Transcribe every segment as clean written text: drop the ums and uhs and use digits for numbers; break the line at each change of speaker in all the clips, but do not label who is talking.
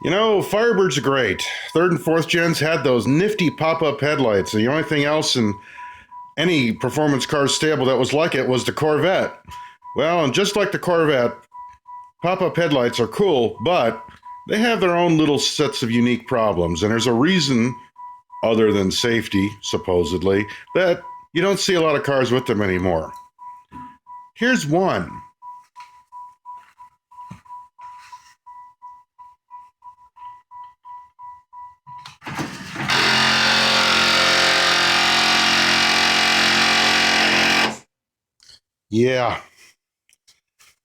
You know, Firebirds are great. Third and fourth gens had those nifty pop-up headlights. The only thing else in any performance car stable that was like it was the Corvette. Well, and just like the Corvette, pop-up headlights are cool, but they have their own little sets of unique problems. And there's a reason, other than safety, supposedly, that you don't see a lot of cars with them anymore. Here's one. Yeah,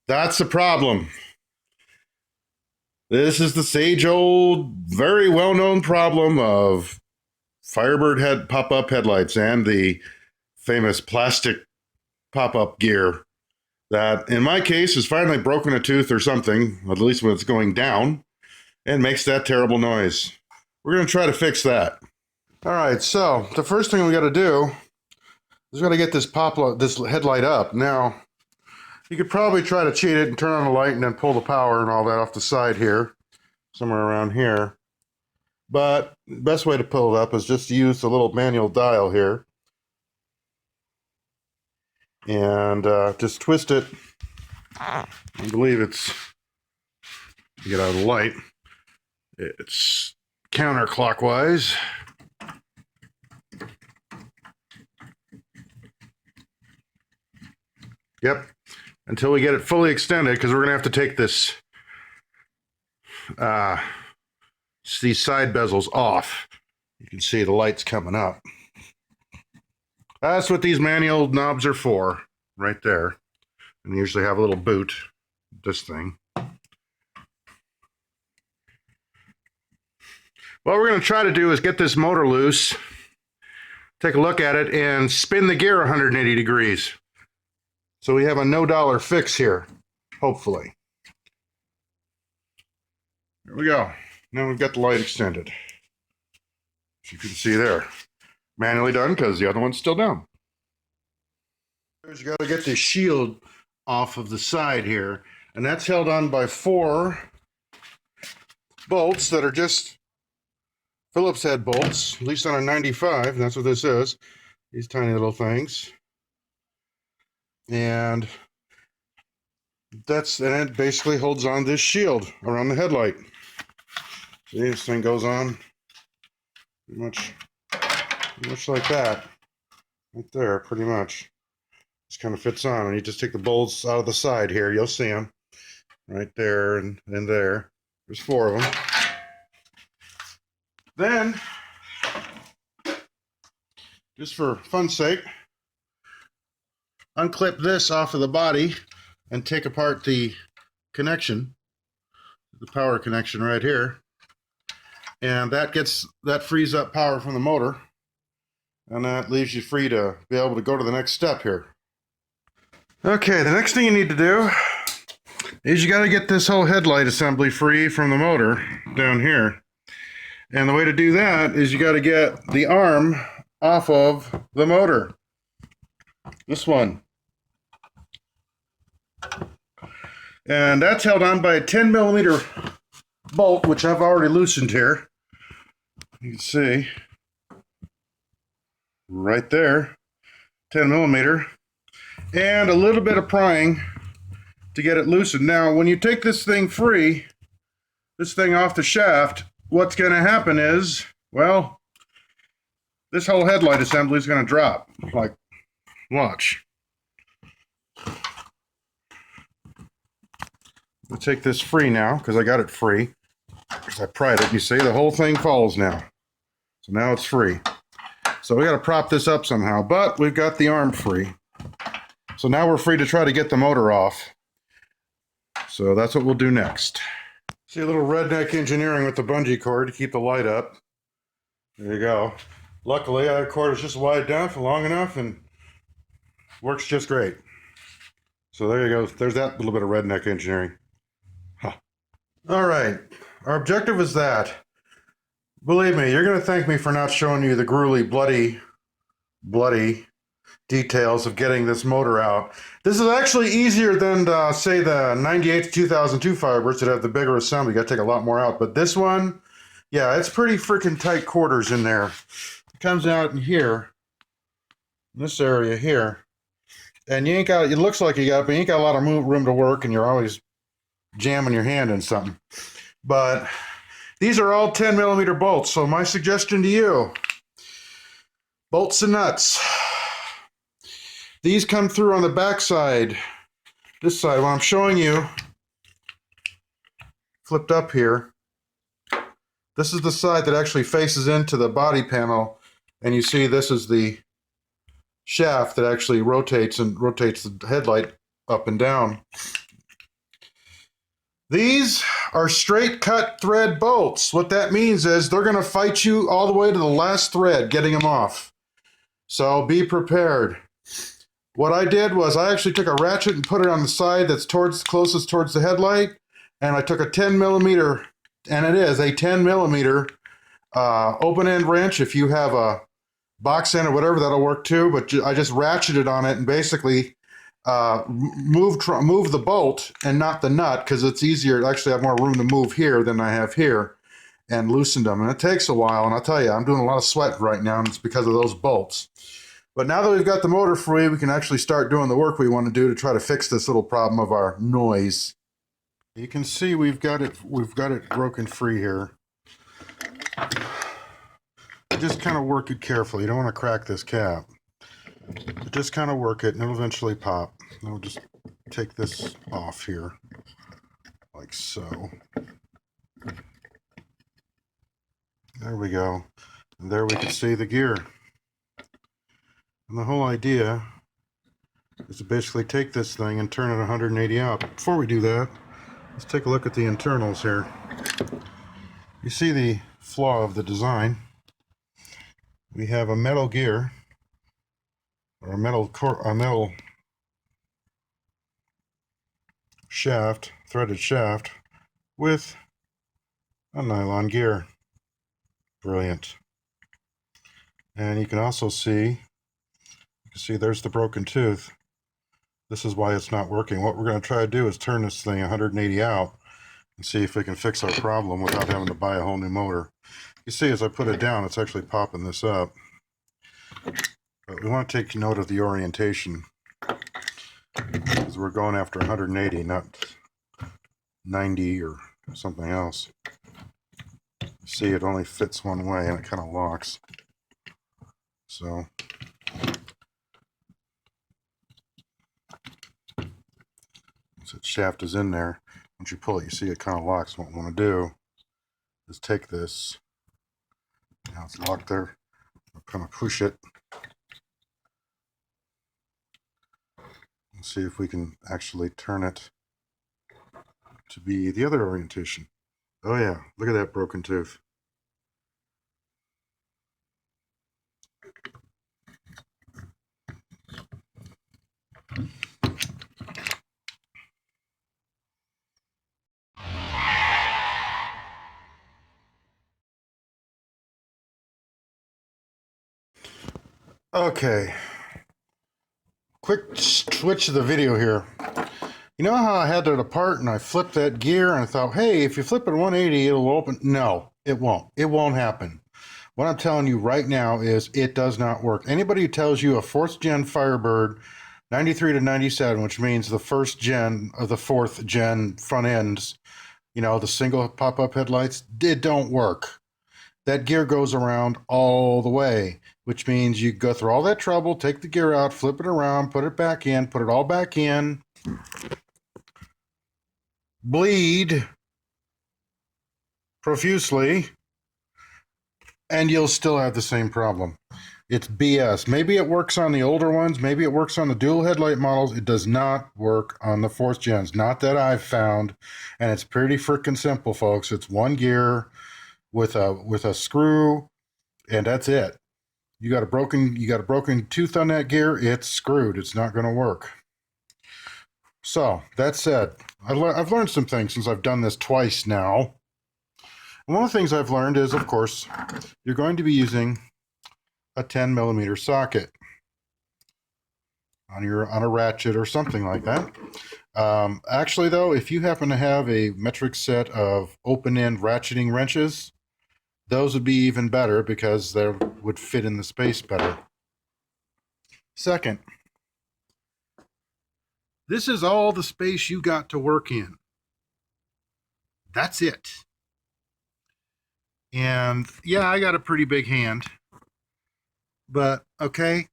that's the problem. This is the sage-old, very well-known problem of Firebird pop-up headlights and the famous plastic pop-up gear that, in my case, has finally broken a tooth or something, at least when it's going down, and makes that terrible noise. We're going to try to fix that. All right, so the first thing we got to do is got to get this headlight up. Now, you could probably try to cheat it and turn on the light and then pull the power and all that off the side here, somewhere around here. But the best way to pull it up is just to use the little manual dial here. And just twist it. I believe it's, get out of the light, it's counterclockwise. Yep, until we get it fully extended, because we're going to have to take this, these side bezels off. You can see the lights coming up. That's what these manual knobs are for, right there. And they usually have a little boot, this thing. What we're going to try to do is get this motor loose, take a look at it, and spin the gear 180 degrees. So we have a no-dollar fix here, hopefully. There we go. Now we've got the light extended. As you can see there. Manually done because the other one's still down. You got to get the shield off of the side here. And that's held on by 4 bolts that are just Phillips head bolts, at least on a 95. And that's what this is. These tiny little things. And it basically holds on this shield around the headlight. See, this thing goes on pretty much like that. Right there, pretty much. Just kind of fits on, and you just take the bolts out of the side here. You'll see them right there and there. There's 4 of them. Then, just for fun's sake, unclip this off of the body and take apart the connection, the power connection right here. And that frees up power from the motor, and that leaves you free to be able to go to the next step here. Okay, the next thing you need to do is you got to get this whole headlight assembly free from the motor down here. And the way to do that is you got to get the arm off of the motor. This one. And that's held on by a 10 millimeter bolt, which I've already loosened here. You can see right there, 10 millimeter, and a little bit of prying to get it loosened. Now, when you take this thing free, this thing off the shaft, what's going to happen is, well, this whole headlight assembly is going to drop. Like, watch. I'll take this free now because I got it free. Because I pried it, you see, the whole thing falls now. So now it's free. So we got to prop this up somehow, but we've got the arm free. So now we're free to try to get the motor off. So that's what we'll do next. See a little redneck engineering with the bungee cord to keep the light up. There you go. Luckily, that cord is just wide enough and long enough and works just great. So there you go. There's that little bit of redneck engineering. Huh. All right. Our objective is that. Believe me, you're going to thank me for not showing you the gruely, bloody details of getting this motor out. This is actually easier than, say, the 98 to 2002 Firebirds that have the bigger assembly. You got to take a lot more out. But this one, yeah, it's pretty freaking tight quarters in there. It comes out in here, in this area here. And you ain't got, it looks like you got, but you ain't got a lot of room to work, and you're always jamming your hand in something. But these are all 10 millimeter bolts. So my suggestion to you, bolts and nuts. These come through on the back side. This side, what I'm showing you, flipped up here. This is the side that actually faces into the body panel. And you see this is the shaft that actually rotates the headlight up and down. These are straight cut thread bolts. What that means is they're going to fight you all the way to the last thread getting them off. So be prepared. What I did was I actually took a ratchet and put it on the side that's closest towards the headlight, and I took a 10 millimeter, and it is a 10 millimeter open end wrench. If you have a box end or whatever, that'll work too, but I just ratcheted on it and basically move the bolt and not the nut, because it's easier. I actually have more room to move here than I have here, and loosened them. And it takes a while, and I'll tell you, I'm doing a lot of sweat right now, and it's because of those bolts. But now that we've got the motor free, we can actually start doing the work we want to do to try to fix this little problem of our noise. You can see we've got it broken free here. Just kind of work it carefully. You don't want to crack this cap. But just kind of work it, and it'll eventually pop. And we'll just take this off here, like so. There we go. And there we can see the gear. And the whole idea is to basically take this thing and turn it 180 out. But before we do that, let's take a look at the internals here. You see the flaw of the design. We have a metal gear, or a metal shaft, threaded shaft, with a nylon gear. Brilliant. And you can also see, there's the broken tooth. This is why it's not working. What we're going to try to do is turn this thing 180 out and see if we can fix our problem without having to buy a whole new motor. You see, as I put it down, it's actually popping this up. But we want to take note of the orientation, because we're going after 180, not 90 or something else. See, it only fits one way, and it kind of locks. So once that shaft is in there, once you pull it, you see it kind of locks. What we want to do is take this. Now it's locked there. I'll kind of push it and see if we can actually turn it to be the other orientation. Oh yeah, look at that broken tooth. Okay, quick switch to the video here. You know how I had that apart and I flipped that gear and I thought, hey, if you flip it 180, it'll open. No, it won't. It won't happen. What I'm telling you right now is it does not work. Anybody who tells you a 4th gen Firebird 93 to 97, which means the 1st gen of the 4th gen front ends, you know, the single pop-up headlights, it don't work. That gear goes around all the way, which means you go through all that trouble, take the gear out, flip it around, put it back in, put it all back in, bleed profusely, and you'll still have the same problem. It's BS. Maybe it works on the older ones. Maybe it works on the dual headlight models. It does not work on the 4th gens. Not that I've found. And it's pretty freaking simple, folks. It's one gear with a screw, and that's it. You got a broken tooth on that gear, it's screwed. It's not going to work. So, that said, I've learned some things since I've done this twice now. And one of the things I've learned is, of course, you're going to be using a 10 millimeter socket. on a ratchet or something like that. Actually, though, if you happen to have a metric set of open-end ratcheting wrenches, those would be even better because they would fit in the space better. Second, this is all the space you got to work in. That's it. And yeah, I got a pretty big hand. But okay,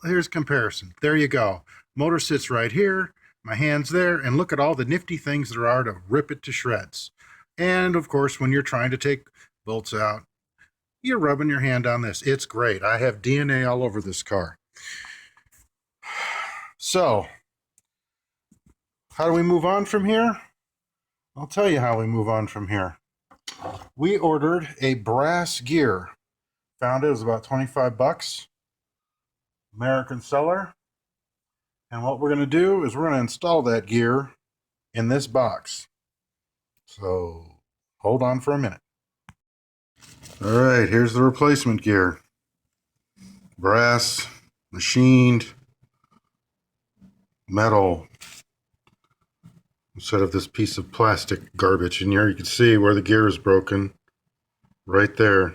here's comparison. There you go. Motor sits right here. My hand's there. And look at all the nifty things there are to rip it to shreds. And of course, when you're trying to take bolts out, you're rubbing your hand on this. It's great. I have DNA all over this car. So, how do we move on from here? I'll tell you how we move on from here. We ordered a brass gear. Found it was about 25 bucks. American seller. And what we're going to do is we're going to install that gear in this box. So, hold on for a minute. All right, here's the replacement gear. Brass, machined, metal, instead of this piece of plastic garbage. And here you can see where the gear is broken, right there.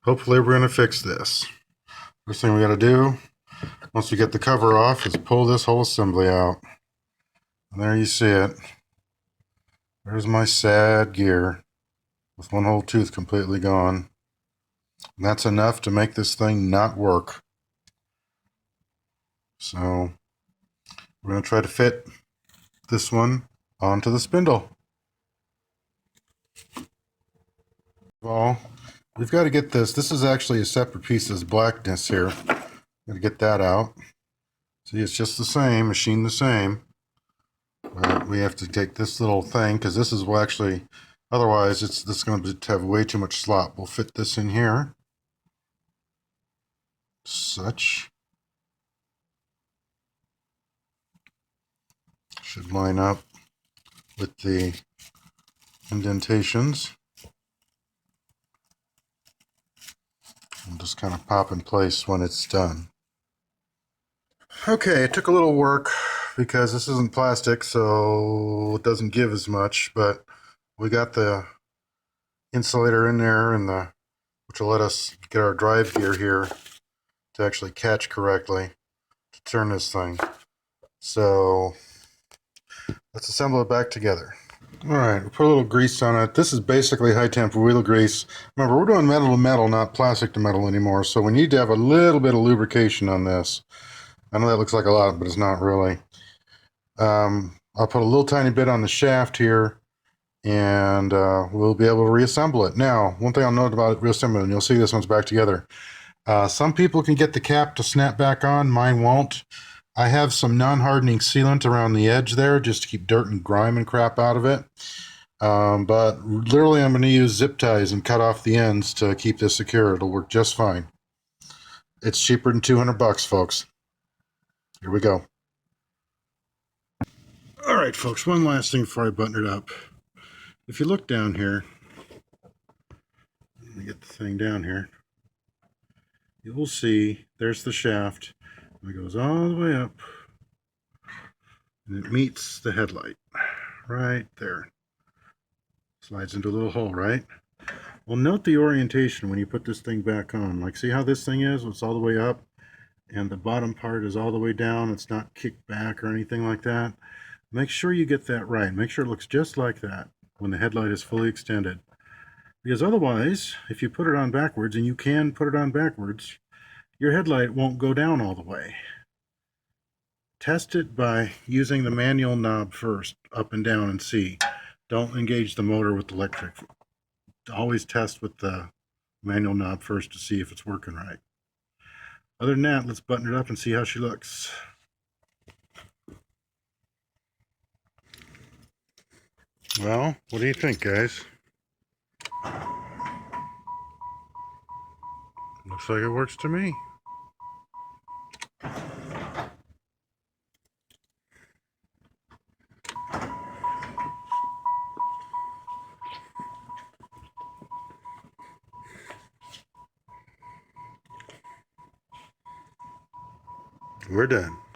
Hopefully we're going to fix this. First thing we got to do, once we get the cover off, is pull this whole assembly out. And there you see it. There's my sad gear with one whole tooth completely gone. And that's enough to make this thing not work. So we're going to try to fit this one onto the spindle. Well, we've got to get this. This is actually a separate piece of blackness here. Got to get that out. See, it's just the same, machine the same. But we have to take this little thing because this is well, actually, otherwise this is going to have way too much slop. We'll fit this in here. Such. Should line up with the indentations. And just kind of pop in place when it's done. Okay, it took a little work because this isn't plastic, so it doesn't give as much, but we got the insulator in there and which will let us get our drive gear here to actually catch correctly to turn this thing. So let's assemble it back together. All right, we'll put a little grease on it. This is basically high temp wheel grease. Remember, we're doing metal to metal, not plastic to metal anymore, so we need to have a little bit of lubrication on this. I know that looks like a lot, but it's not really. I'll put a little tiny bit on the shaft here, and we'll be able to reassemble it. Now, one thing I'll note about reassembling, and you'll see this one's back together. Some people can get the cap to snap back on. Mine won't. I have some non-hardening sealant around the edge there just to keep dirt and grime and crap out of it. But literally I'm going to use zip ties and cut off the ends to keep this secure. It'll work just fine. It's cheaper than 200 bucks, folks. Here we go. All right, folks, one last thing before I button it up. If you look down here, let me get the thing down here, you will see there's the shaft. It goes all the way up, and it meets the headlight right there. Slides into a little hole, right? Well, note the orientation when you put this thing back on. Like, see how this thing is? It's all the way up, and the bottom part is all the way down. It's not kicked back or anything like that. Make sure you get that right. Make sure it looks just like that when the headlight is fully extended. Because otherwise, if you put it on backwards, and you can put it on backwards, your headlight won't go down all the way. Test it by using the manual knob first, up and down, and see. Don't engage the motor with the electric. Always test with the manual knob first to see if it's working right. Other than that, let's button it up and see how she looks. Well, what do you think, guys? Looks like it works to me. We're done.